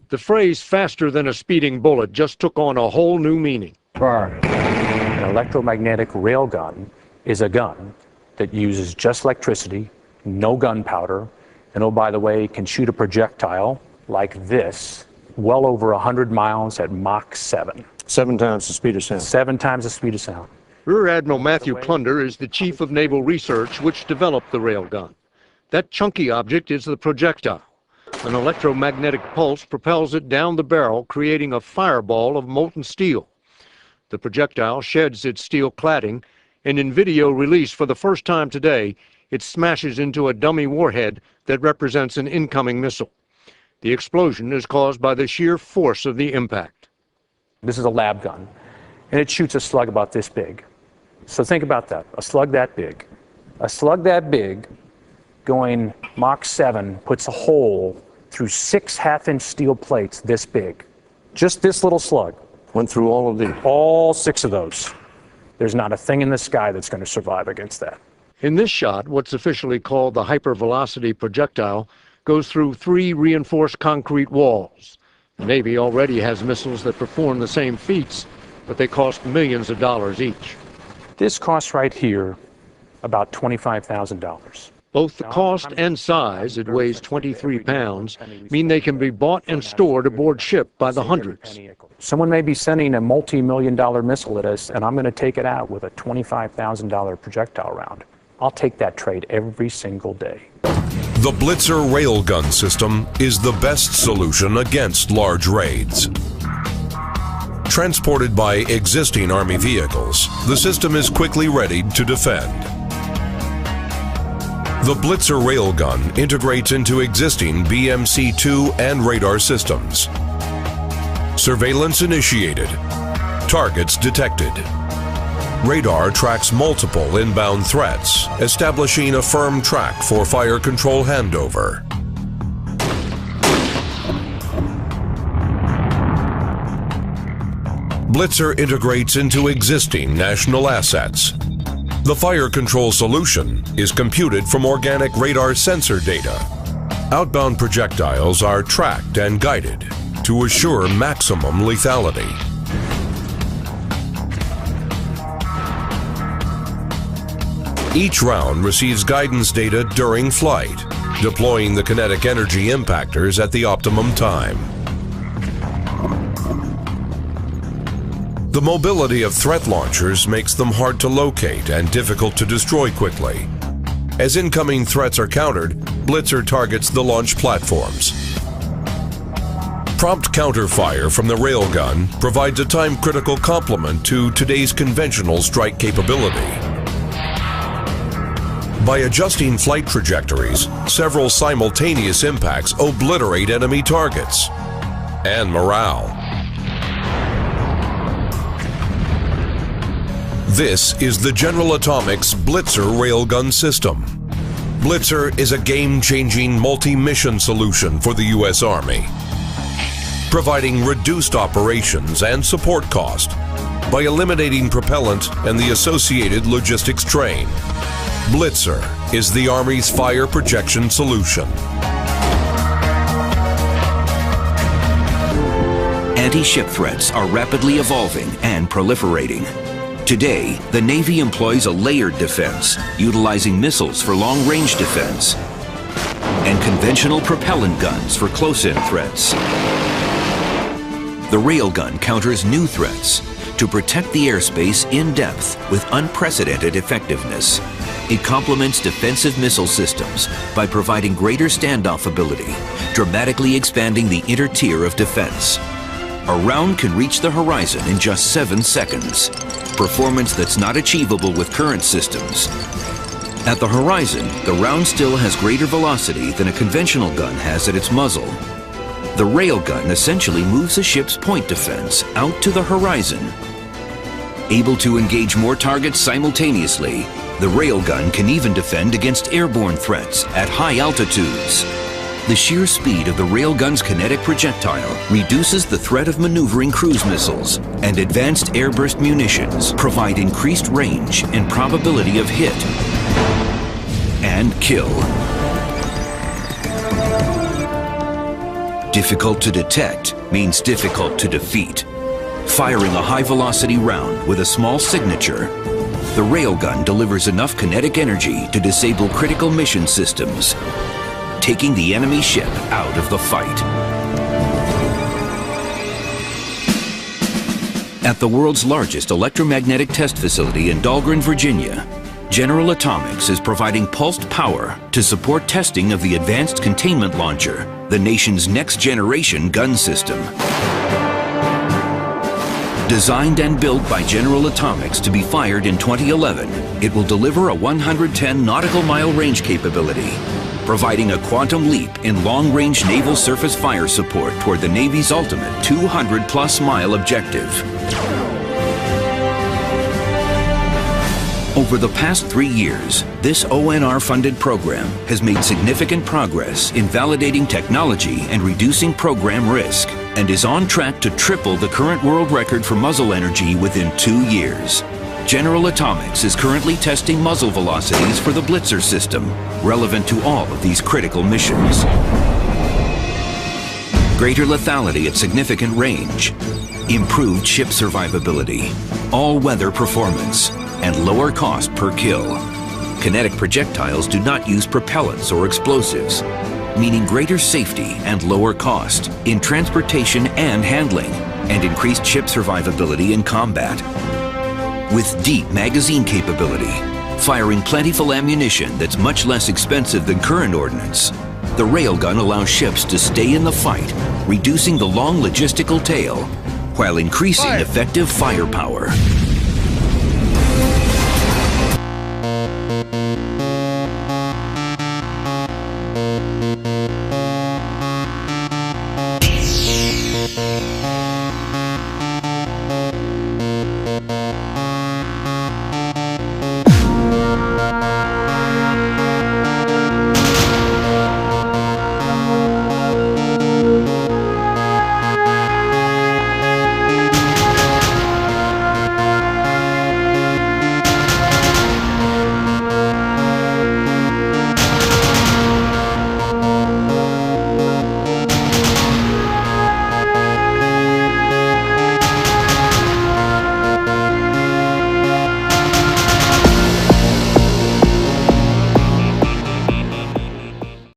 The phrase faster than a speeding bullet just took on a whole new meaning. An electromagnetic railgun is a gun that uses just electricity, no gunpowder, and oh, by the way, can shoot a projectile like this, well over 100 miles at Mach 7. 7 times the speed of sound. 7 times the speed of sound. Rear Admiral Matthew Plunder is the chief of naval research which developed the railgun. That chunky object is the projectile. An electromagnetic pulse propels it down the barrel, creating a fireball of molten steel. The projectile sheds its steel cladding, and in video released for the first time today, it smashes into a dummy warhead that represents an incoming missile. The explosion is caused by the sheer force of the impact. This is a lab gun, and it shoots a slug about this big. So think about that, a slug that big. A slug that big going Mach 7 puts a hole through 6 half-inch steel plates this big. Just this little slug. Went through all of these. All 6 of those. There's not a thing in the sky that's going to survive against that. In this shot, what's officially called the hypervelocity projectile goes through 3 reinforced concrete walls. The Navy already has missiles that perform the same feats, but they cost millions of dollars each. This costs right here about $25,000. Both the cost and size, it weighs 23 pounds, mean they can be bought and stored aboard ship by the hundreds. Someone may be sending a multi-million-dollar missile at us, and I'm going to take it out with a $25,000 projectile round. I'll take that trade every single day. The Blitzer railgun system is the best solution against large raids. Transported by existing Army vehicles, the system is quickly readied to defend. The Blitzer railgun integrates into existing BMC-2 and radar systems. Surveillance initiated. Targets detected. Radar tracks multiple inbound threats, establishing a firm track for fire control handover. Blitzer integrates into existing national assets. The fire control solution is computed from organic radar sensor data. Outbound projectiles are tracked and guided to assure maximum lethality. Each round receives guidance data during flight, deploying the kinetic energy impactors at the optimum time. The mobility of threat launchers makes them hard to locate and difficult to destroy quickly. As incoming threats are countered, Blitzer targets the launch platforms. Prompt counterfire from the railgun provides a time-critical complement to today's conventional strike capability. By adjusting flight trajectories, several simultaneous impacts obliterate enemy targets and morale. This is the General Atomics Blitzer railgun system. Blitzer is a game-changing multi-mission solution for the U.S. Army, providing reduced operations and support cost by eliminating propellant and the associated logistics strain. Blitzer is the Army's fire projection solution. Anti-ship threats are rapidly evolving and proliferating. Today, the Navy employs a layered defense, utilizing missiles for long-range defense and conventional propellant guns for close-in threats. The railgun counters new threats to protect the airspace in depth with unprecedented effectiveness. It complements defensive missile systems by providing greater standoff ability, dramatically expanding the inner tier of defense. A round can reach the horizon in just 7 seconds, performance that's not achievable with current systems. At the horizon, the round still has greater velocity than a conventional gun has at its muzzle. The railgun essentially moves a ship's point defense out to the horizon. Able to engage more targets simultaneously, the railgun can even defend against airborne threats at high altitudes. The sheer speed of the railgun's kinetic projectile reduces the threat of maneuvering cruise missiles, and advanced airburst munitions provide increased range and probability of hit and kill. Difficult to detect means difficult to defeat. Firing a high-velocity round with a small signature, the railgun delivers enough kinetic energy to disable critical mission systems, taking the enemy ship out of the fight. At the world's largest electromagnetic test facility in Dahlgren, Virginia, General Atomics is providing pulsed power to support testing of the Advanced Containment Launcher, the nation's next-generation gun system. Designed and built by General Atomics to be fired in 2011, it will deliver a 110 nautical mile range capability, providing a quantum leap in long-range naval surface fire support toward the Navy's ultimate 200-plus mile objective. Over the past 3 years, this ONR-funded program has made significant progress in validating technology and reducing program risk, and is on track to triple the current world record for muzzle energy within 2 years. General Atomics is currently testing muzzle velocities for the Blitzer system, relevant to all of these critical missions. Greater lethality at significant range, improved ship survivability, all-weather performance, and lower cost per kill. Kinetic projectiles do not use propellants or explosives, meaning greater safety and lower cost in transportation and handling, and increased ship survivability in combat. With deep magazine capability, firing plentiful ammunition that's much less expensive than current ordnance, the railgun allows ships to stay in the fight, reducing the long logistical tail, while increasing effective firepower.